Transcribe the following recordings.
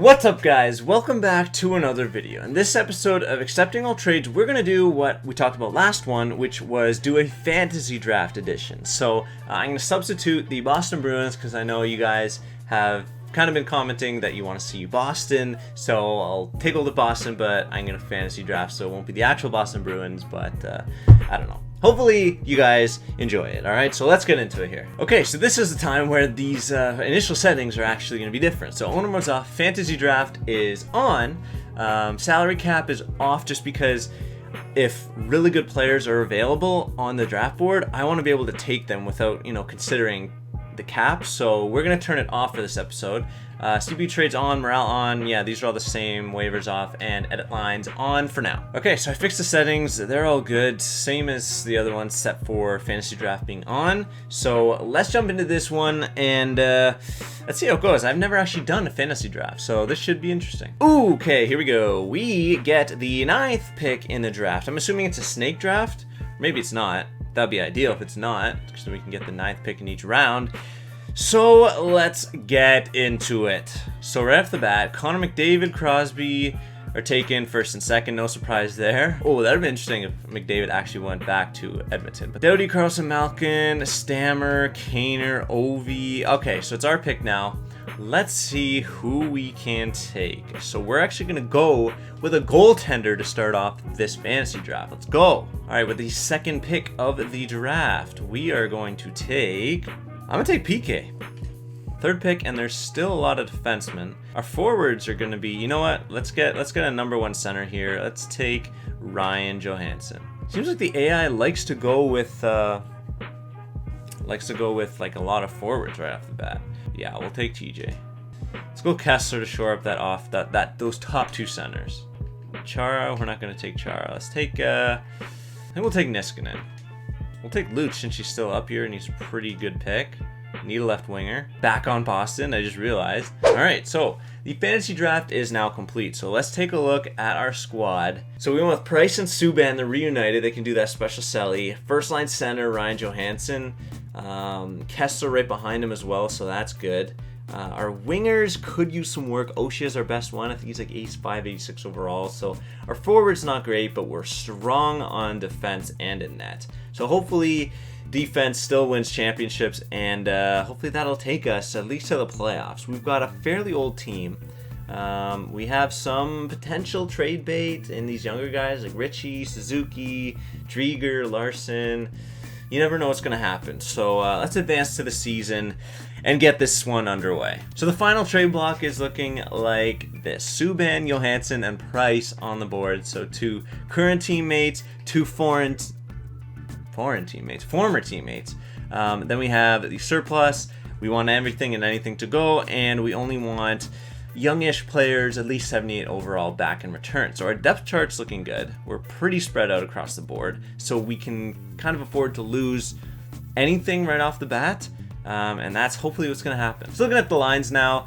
What's up, guys? Welcome back to another video. In this episode of Accepting All Trades, we're going to do what we talked about last one, which was do a fantasy draft edition. So I'm going to substitute the Boston Bruins because I know you guys have kind of been commenting that you want to see Boston. So I'll take all the Boston, but I'm going to fantasy draft, so it won't be the actual Boston Bruins, but I don't know. Hopefully you guys enjoy it, alright? So let's get into it here. Okay, so this is the time where these initial settings are actually going to be different. So owner mode's off, fantasy draft is on, salary cap is off just because if really good players are available on the draft board, I want to be able to take them without, considering the cap. So we're going to turn it off for this episode. CP trades on, morale on, yeah, these are all the same, waivers off, and edit lines on for now. Okay, so I fixed the settings, they're all good, same as the other ones, except for fantasy draft being on. So let's jump into this one, and let's see how it goes. I've never actually done a fantasy draft, so this should be interesting. Ooh, okay, here we go. We get the 9th pick in the draft. I'm assuming it's a snake draft. Maybe it's not. That'd be ideal if it's not, because then we can get the 9th pick in each round. So let's get into it. So right off the bat, Connor McDavid, Crosby are taken first and second. No surprise there. Oh, that would be interesting if McDavid actually went back to Edmonton. But Doughty, Carlson, Malkin, Stammer, Kaner, Ovi. Okay, so it's our pick now. Let's see who we can take. So we're actually going to go with a goaltender to start off this fantasy draft. Let's go. All right, with the second pick of the draft, we are going to take... I'm going to take PK. Third pick, and there's still a lot of defensemen. Our forwards are going to be, you know what? Let's get a number one center here. Let's take Ryan Johansson. Seems like the AI likes to go with like a lot of forwards right off the bat. Yeah, we'll take TJ. Let's go Kessler to shore up those top two centers. Chara, we're not going to take Chara. Let's take I think we'll take Niskanen. We'll take Luch since she's still up here and he's a pretty good pick. Need a left winger. Back on Boston, I just realized. Alright, so the fantasy draft is now complete. So let's take a look at our squad. So we went with Price and Subban, they're reunited. They can do that special celly. First line center, Ryan Johansson. Kessler right behind him as well, so that's good. Our wingers could use some work. Oshie is our best one. I think he's like 85, 86 overall. So our forward's not great, but we're strong on defense and in net. So hopefully defense still wins championships, and hopefully that'll take us at least to the playoffs. We've got a fairly old team. We have some potential trade bait in these younger guys like Richie, Suzuki, Drieger, Larson. You never know what's going to happen. So let's advance to the season and get this one underway. So the final trade block is looking like this. Subban, Johansson, and Price on the board. So two current teammates, two former teammates. Then we have the surplus. We want everything and anything to go, and we only want youngish players, at least 78 overall, back in return. So our depth chart's looking good. We're pretty spread out across the board, so we can kind of afford to lose anything right off the bat, and that's hopefully what's going to happen. So looking at the lines now,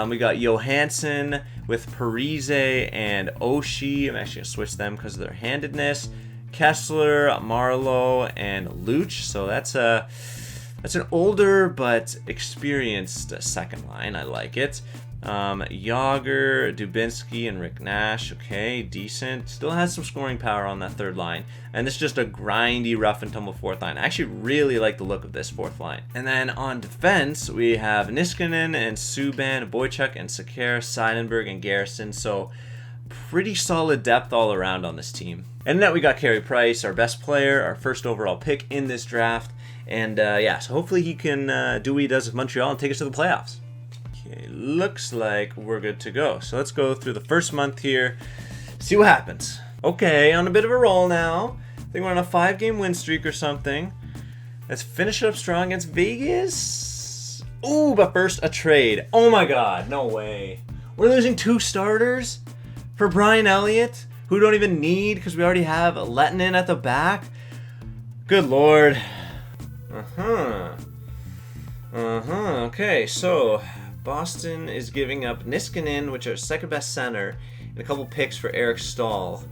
we got Johansson with Parise and Oshie. I'm actually going to switch them because of their handedness. Kessler, Marlowe, and Luch. So that's an older but experienced second line. I like it. Yager, Dubinsky, and Rick Nash. Okay, decent. Still has some scoring power on that third line. And this is just a grindy, rough and tumble fourth line. I actually really like the look of this fourth line. And then on defense, we have Niskanen and Subban, Boychuk and Sekera, Seidenberg and Garrison. So pretty solid depth all around on this team. And then we got Carey Price, our best player, our first overall pick in this draft. And yeah, so hopefully he can do what he does with Montreal and take us to the playoffs. Okay, looks like we're good to go. So let's go through the first month here, see what happens. Okay, on a bit of a roll now. I think we're on a 5-game win streak or something. Let's finish it up strong against Vegas. Ooh, but first a trade. Oh my god, no way. We're losing 2 starters for Brian Elliott, who we don't even need because we already have Lettinen at the back. Good lord. Okay, so Boston is giving up Niskanen, which are second best center, and a couple picks for Eric Stahl.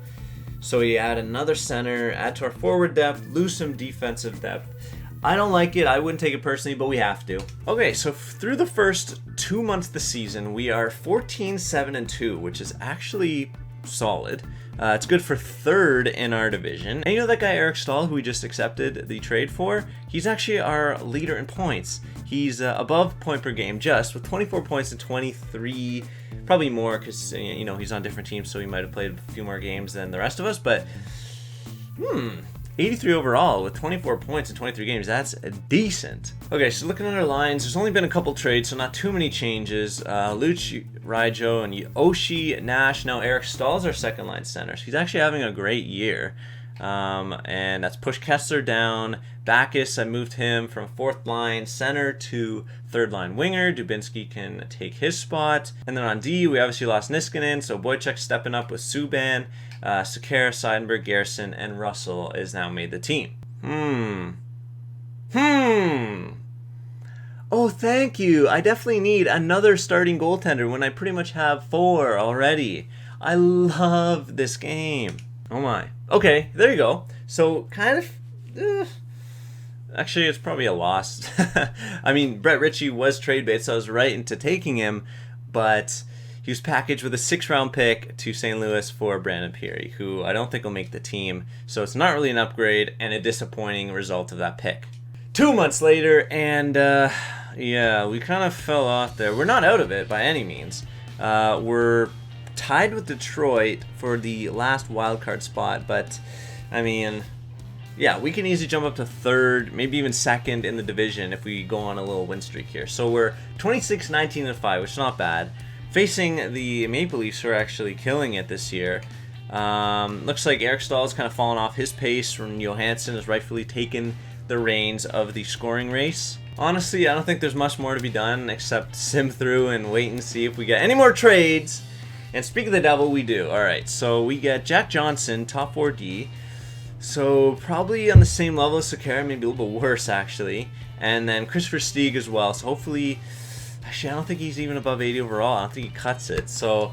So we add another center, add to our forward depth, lose some defensive depth. I don't like it. I wouldn't take it personally, but we have to. Okay, so through the first 2 months of the season, we are 14-7-2, which is actually solid. It's good for third in our division. And you know that guy Eric Stahl, who we just accepted the trade for? He's actually our leader in points. He's above point per game just, with 24 points and 23, probably more because, you know, he's on different teams, so he might have played a few more games than the rest of us, but 83 overall with 24 points in 23 games. That's decent. Okay, so looking at our lines, there's only been a couple trades, so not too many changes. Luch, Raijo, and Oshie, Nash. Now Eric Stahl's our second line center. So he's actually having a great year. And that's pushed Kessler down. Backus, I moved him from fourth line center to third line winger. Dubinsky can take his spot. And then on D, we obviously lost Niskanen, so Boychuk stepping up with Subban. Sakara, Seidenberg, Garrison, and Russell is now made the team. Oh, thank you. I definitely need another starting goaltender when I pretty much have 4 already. I love this game. Oh my. Okay, there you go. So, kind of... actually, it's probably a loss. I mean, Brett Ritchie was trade bait, so I was right into taking him, but he was packaged with a 6th-round pick to St. Louis for Brandon Peary, who I don't think will make the team. So it's not really an upgrade, and a disappointing result of that pick. 2 months later, and yeah, we kind of fell off there. We're not out of it by any means. We're tied with Detroit for the last wildcard spot, but I mean, yeah, we can easily jump up to third, maybe even second in the division if we go on a little win streak here. So we're 26-19-5, which is not bad. Facing the Maple Leafs, who are actually killing it this year. Looks like Eric Stahl has kind of fallen off his pace from Johansson has rightfully taken the reins of the scoring race. Honestly, I don't think there's much more to be done except sim through and wait and see if we get any more trades. And speak of the devil, we do. Alright, so we get Jack Johnson, top 4D. So probably on the same level as Sakara, maybe a little bit worse actually. And then Christopher Stieg as well. So hopefully, actually I don't think he's even above 80 overall. I don't think he cuts it. So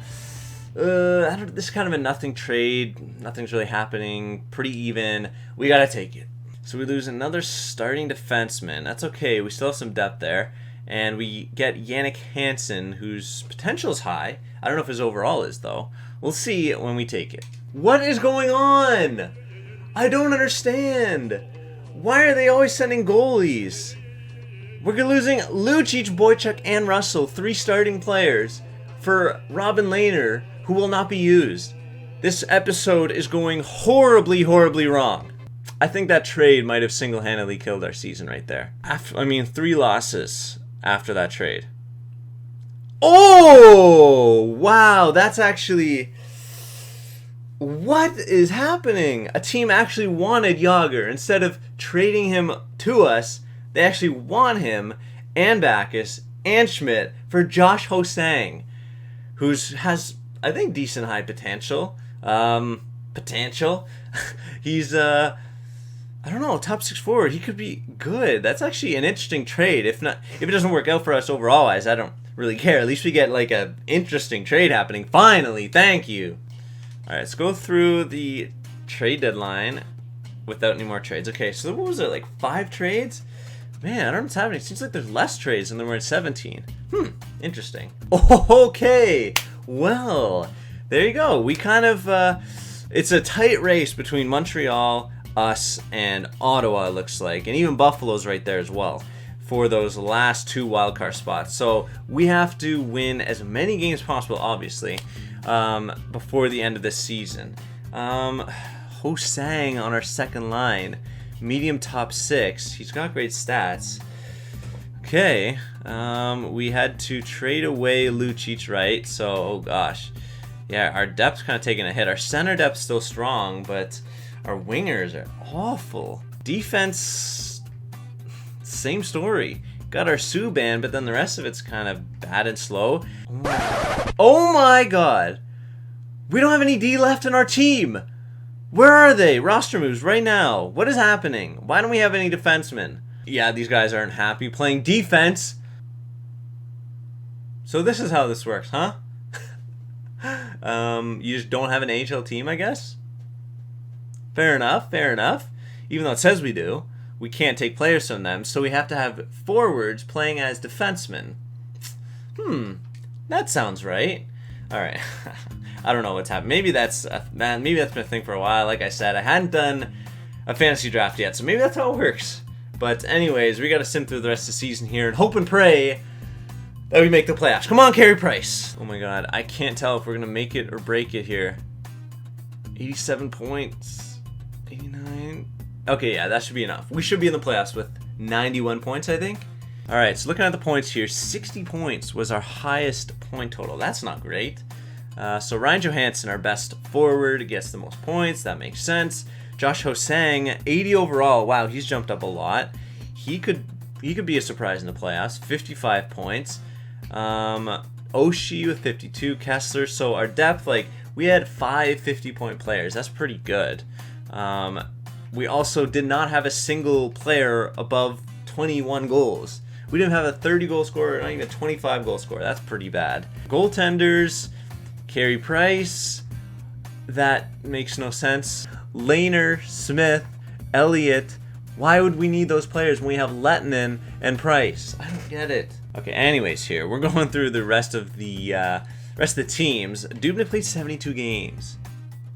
this is kind of a nothing trade. Nothing's really happening. Pretty even. We gotta take it. So we lose another starting defenseman. That's okay. We still have some depth there. And we get Yannick Hansen, whose potential is high. I don't know if his overall is, though. We'll see when we take it. What is going on? I don't understand. Why are they always sending goalies? We're losing Lucic, Boychuk, and Russell, 3 starting players, for Robin Lehner, who will not be used. This episode is going horribly, horribly wrong. I think that trade might have single-handedly killed our season right there. 3 losses after that trade. Oh, wow, that's actually... What is happening? A team actually wanted Yager. Instead of trading him to us, they actually want him and Backus and Schmidt for Josh Hosang, who has, I think, decent high potential. He's, I don't know, top 6 forward. He could be good. That's actually an interesting trade. If it doesn't work out for us overall, I don't really care. At least we get like a interesting trade happening. Finally, thank you. All right, let's go through the trade deadline without any more trades. Okay, so what was it, like 5 trades? Man, I don't know what's happening. It seems like there's less trades than there were at 17. Interesting. Okay, well, there you go. We kind of, it's a tight race between Montreal, us, and Ottawa, it looks like. And even Buffalo's right there as well for those last 2 wildcard spots. So we have to win as many games as possible, obviously, before the end of this season. Hosang on our second line, medium top 6. He's got great stats. Okay, we had to trade away Lucic, right? So, oh gosh, yeah, our depth's kind of taking a hit. Our center depth's still strong, but our wingers are awful. Defense, same story. Got our Subban, but then the rest of it's kind of bad and slow. Oh my god! We don't have any D left in our team! Where are they? Roster moves right now. What is happening? Why don't we have any defensemen? Yeah, these guys aren't happy playing defense. So this is how this works, huh? You just don't have an AHL team, I guess? Fair enough, fair enough. Even though it says we do. we can't take players from them, so we have to have forwards playing as defensemen. That sounds right. All right. I don't know what's happened. Maybe that's been a thing for a while. Like I said, I hadn't done a fantasy draft yet, so maybe that's how it works. But anyways, we got to sim through the rest of the season here and hope and pray that we make the playoffs. Come on, Carey Price. Oh my God, I can't tell if we're gonna make it or break it here. 87 points, 89. Okay, yeah, that should be enough. We should be in the playoffs with 91 points, I think. All right, so looking at the points here, 60 points was our highest point total. That's not great. So Ryan Johansson, our best forward, gets the most points. That makes sense. Josh Hosang, 80 overall. Wow, he's jumped up a lot. He could be a surprise in the playoffs. 55 points. Oshie with 52. Kessler. So our depth, like, we had 5 50-point players. That's pretty good. We also did not have a single player above 21 goals. We didn't have a 30-goal scorer, not even a 25-goal scorer. That's pretty bad. Goaltenders, Carey Price. That makes no sense. Lehner, Smith, Elliott. Why would we need those players when we have Lettinen and Price? I don't get it. Okay, anyways, here we're going through the rest of the teams. Dubnyk played 72 games.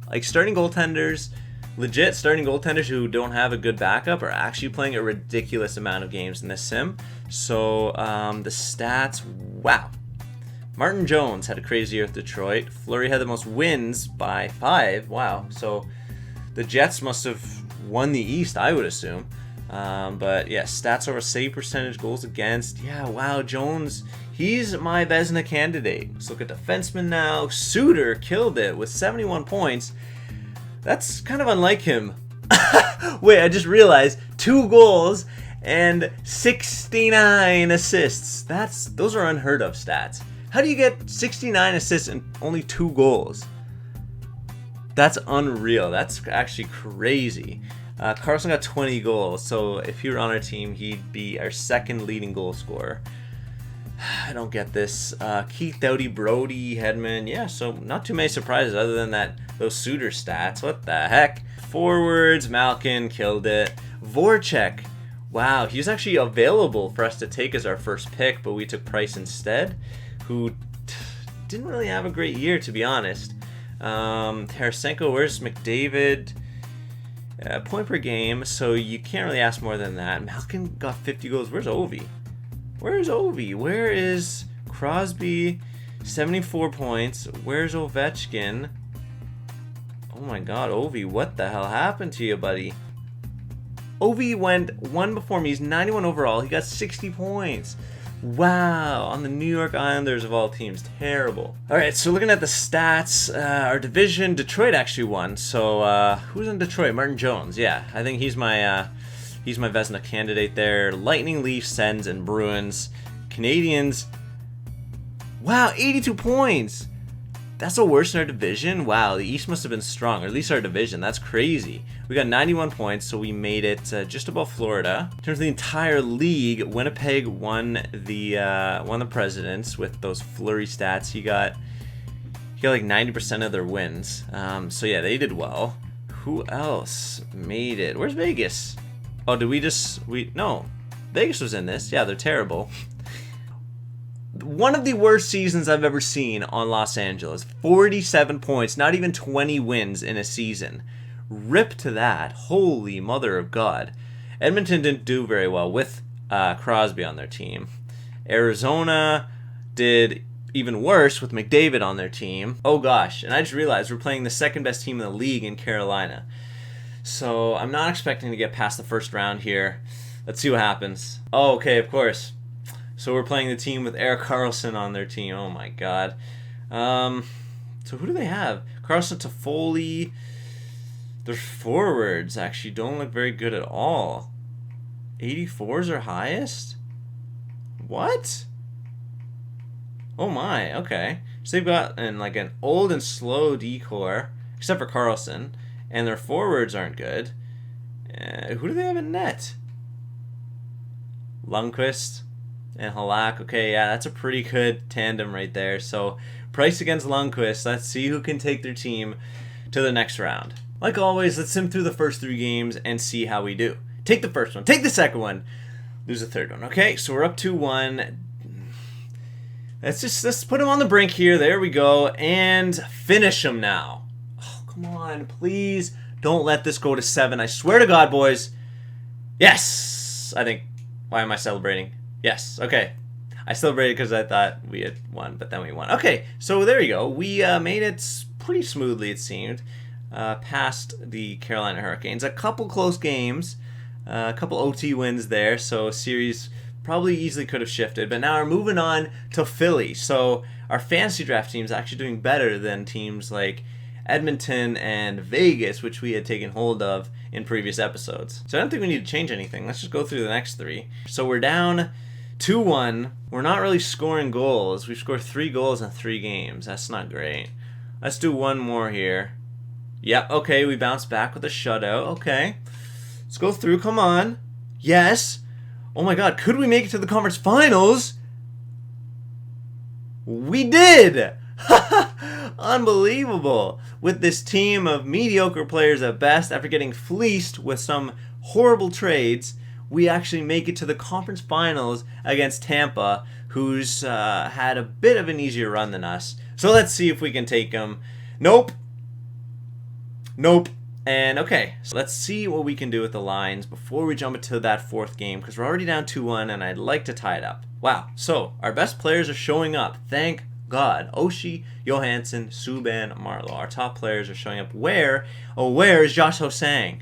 Like, starting goaltenders, legit starting goaltenders who don't have a good backup are actually playing a ridiculous amount of games in this sim. So the stats, wow. Martin Jones had a crazy year with Detroit. Fleury had the most wins by 5. Wow. So the Jets must have won the East, I would assume. But yeah, stats over save percentage, goals against. Yeah, wow, Jones, he's my Vezina candidate. Let's look at defensemen now. Suter killed it with 71 points. That's kind of unlike him. Wait, I just realized 2 goals and 69 assists. Those are unheard of stats. How do you get 69 assists and only 2 goals? That's unreal. That's actually crazy. Carlson got 20 goals, so if he were on our team, he'd be our second leading goal scorer. I don't get this. Keith Doughty, Brody, Hedman. Yeah, so not too many surprises other than those Suter stats. What the heck? Forwards, Malkin killed it. Voracek. Wow, he was actually available for us to take as our first pick, but we took Price instead, who didn't really have a great year, to be honest. Tarasenko, where's McDavid? Point per game, so you can't really ask more than that. Malkin got 50 goals. Where's Ovi? Where is Crosby? 74 points. Where's Ovechkin? Oh my God, Ovi, what the hell happened to you, buddy? Ovi went one before me. He's 91 overall. He got 60 points. Wow, on the New York Islanders of all teams. Terrible. All right, so looking at the stats, our division, Detroit actually won. So who's in Detroit? Martin Jones. Yeah, I think he's my Vezina candidate there. Lightning, Leafs, Sens, and Bruins. Canadians. Wow, 82 points. That's the worst in our division? Wow, the East must have been strong, or at least our division. That's crazy. We got 91 points, so we made it just above Florida. In terms of the entire league, Winnipeg won the Presidents with those Fleury stats. He got like 90% of their wins. So yeah, they did well. Who else made it? Where's Vegas? Oh, no. Vegas was in this. Yeah, they're terrible. One of the worst seasons I've ever seen on Los Angeles. 47 points, not even 20 wins in a season. Rip to that. Holy mother of God. Edmonton didn't do very well with Crosby on their team. Arizona did even worse with McDavid on their team. Oh gosh, and I just realized we're playing the second best team in the league in Carolina. So I'm not expecting to get past the first round here. Let's see what happens. Oh, okay, of course. So we're playing the team with Erik Karlsson on their team. Oh my God. So who do they have? Karlsson, Toffoli. Their forwards actually don't look very good at all. 84 is their highest? What? Oh my, okay. So they've got an old and slow decor, except for Karlsson, and their forwards aren't good. Who do they have in net? Lundqvist and Halak. Okay, yeah, that's a pretty good tandem right there. So Price against Lundqvist. Let's see who can take their team to the next round. Like always, let's sim through the first 3 games and see how we do. Take the first one. Take the second one. Lose the third one. Okay, so we're up 2-1. Let's put him on the brink here. There we go. And finish him now. Oh, come on. Please don't let this go to 7. I swear to God, boys. Yes! I think. Why am I celebrating? Yes. Okay. I celebrated because I thought we had won, but then we won. Okay, so there you go. We made it pretty smoothly, it seemed, past the Carolina Hurricanes. A couple close games, a couple OT wins there, so series probably easily could have shifted. But now we're moving on to Philly. So our fantasy draft team is actually doing better than teams like Edmonton and Vegas, which we had taken hold of in previous episodes. So I don't think we need to change anything. Let's just go through the next 3. So we're down 2-1. We're not really scoring goals. We've scored 3 goals in 3 games. That's not great. Let's do one more here. Yep, okay, we bounced back with a shutout. Okay. Let's go through. Come on. Yes. Oh my God, could we make it to the conference finals? We did! Unbelievable. With this team of mediocre players at best, after getting fleeced with some horrible trades, we actually make it to the conference finals against Tampa, who's had a bit of an easier run than us. So let's see if we can take them. Nope. Nope. And okay, so let's see what we can do with the lines before we jump into that 4th game, because we're already down 2-1 and I'd like to tie it up. Wow, so our best players are showing up. Thank God. Oshie, Johansson, Subban, Marleau. Our top players are showing up. Where? Oh, where is Josh Ho-Sang?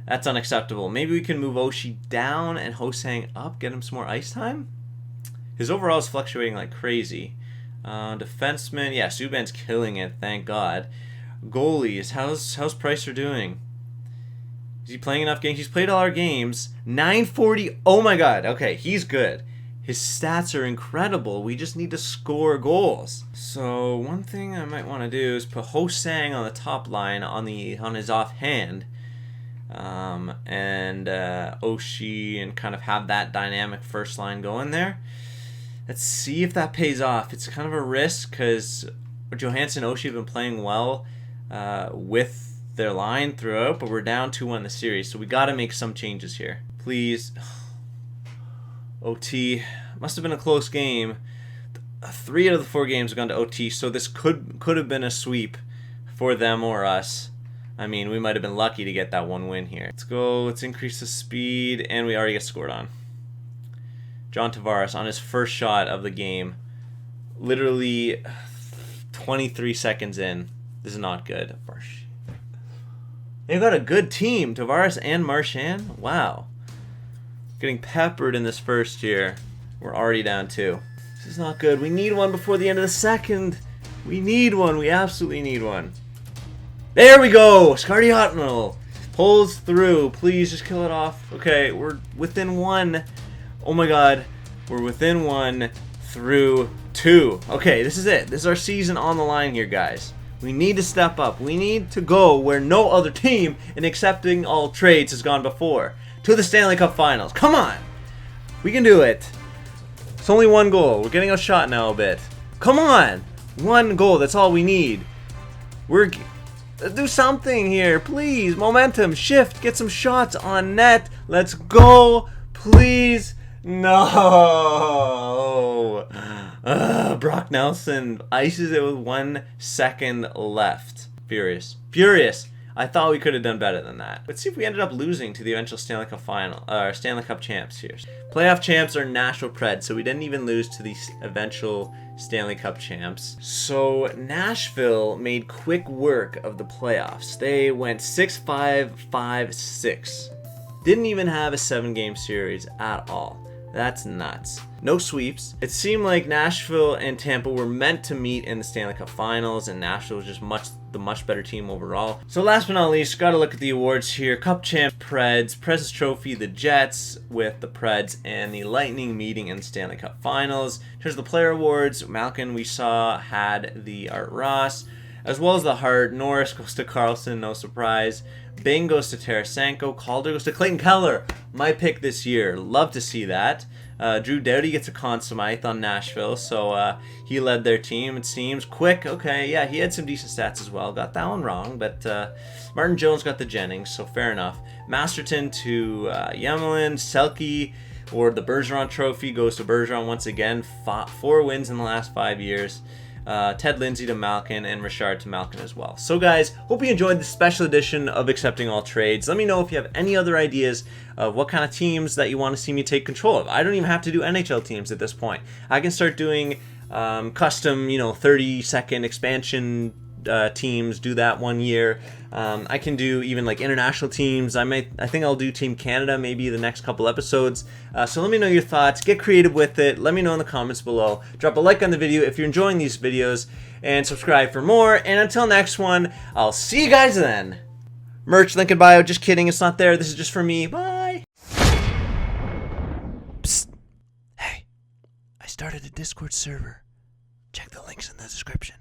That's unacceptable. Maybe we can move Oshie down and Ho-Sang up, get him some more ice time? His overall is fluctuating like crazy. Defenseman, yeah, Subban's killing it, thank God. Goalies, how's Pricer doing? Is he playing enough games? He's played all our games. 940, oh my God, okay, he's good. His stats are incredible. We just need to score goals. So one thing I might want to do is put Ho-Sang on the top line on his offhand. And Oshie, and kind of have that dynamic first line going there. Let's see if that pays off. It's kind of a risk because Johansson and Oshie have been playing well with their line throughout, but we're down 2-1 in the series, so we got to make some changes here. Please. OT. Must have been a close game. 3 out of the 4 games have gone to OT, so this could have been a sweep for them or us. I mean, we might have been lucky to get that 1 win here. Let's go. Let's increase the speed, and we already get scored on. John Tavares on his first shot of the game. Literally 23 seconds in. This is not good. They've got a good team. Tavares and Marchand. Wow. Getting peppered in this first here. We're already down 2. This is not good. We need one before the end of the second. We need one. We absolutely need one. There we go! Scardiotno pulls through. Please just kill it off. Okay, we're within 1. Oh my God. We're within 1 through 2. Okay, this is it. This is our season on the line here, guys. We need to step up. We need to go where no other team in accepting all trades has gone before. To the Stanley Cup Finals. Come on! We can do it. It's only 1 goal. We're getting outshot now a bit. Come on! 1 goal. That's all we need. Let's do something here, please. Momentum, shift, get some shots on net. Let's go, please. No. Brock Nelson ices it with 1 second left. Furious. Furious. I thought we could have done better than that. Let's see if we ended up losing to the eventual Stanley Cup Stanley Cup champs here. Playoff champs are Nashville Preds, so we didn't even lose to the eventual Stanley Cup champs. So Nashville made quick work of the playoffs. They went 6-5-5-6. Didn't even have a 7-game series at all. That's nuts. No sweeps. It seemed like Nashville and Tampa were meant to meet in the Stanley Cup Finals, and Nashville was just the much better team overall. So last but not least, got to look at the awards here. Cup champ Preds, President's Trophy, the Jets with the Preds, and the Lightning meeting in the Stanley Cup Finals. In terms of the player awards, Malkin we saw had the Art Ross. as well as the Hart. Norris goes to Carlson, no surprise. Bing goes to Tarasenko. Calder goes to Clayton Keller. My pick this year. Love to see that. Drew Doughty gets a Conn Smythe on Nashville, so he led their team, it seems. Quick, okay, yeah, he had some decent stats as well. Got that one wrong, but Martin Jones got the Jennings, so fair enough. Masterton to Yemelin. Selke, or the Bergeron Trophy, goes to Bergeron once again. 4 wins in the last 5 years. Ted Lindsay to Malkin, and Richard to Malkin as well. So guys, hope you enjoyed this special edition of Accepting All Trades. Let me know if you have any other ideas of what kind of teams that you want to see me take control of. I don't even have to do NHL teams at this point. I can start doing custom, 30-second expansion teams, do that 1 year. I can do even like international teams. I think I'll do Team Canada maybe the next couple episodes. So let me know your thoughts. Get creative with it. Let me know in the comments below. Drop a like on the video if you're enjoying these videos, and subscribe for more. And until next one, I'll see you guys then. Merch link in bio. Just kidding, it's not there. This is just for me. Bye. Psst. Hey, I started a Discord server. Check the links in the description.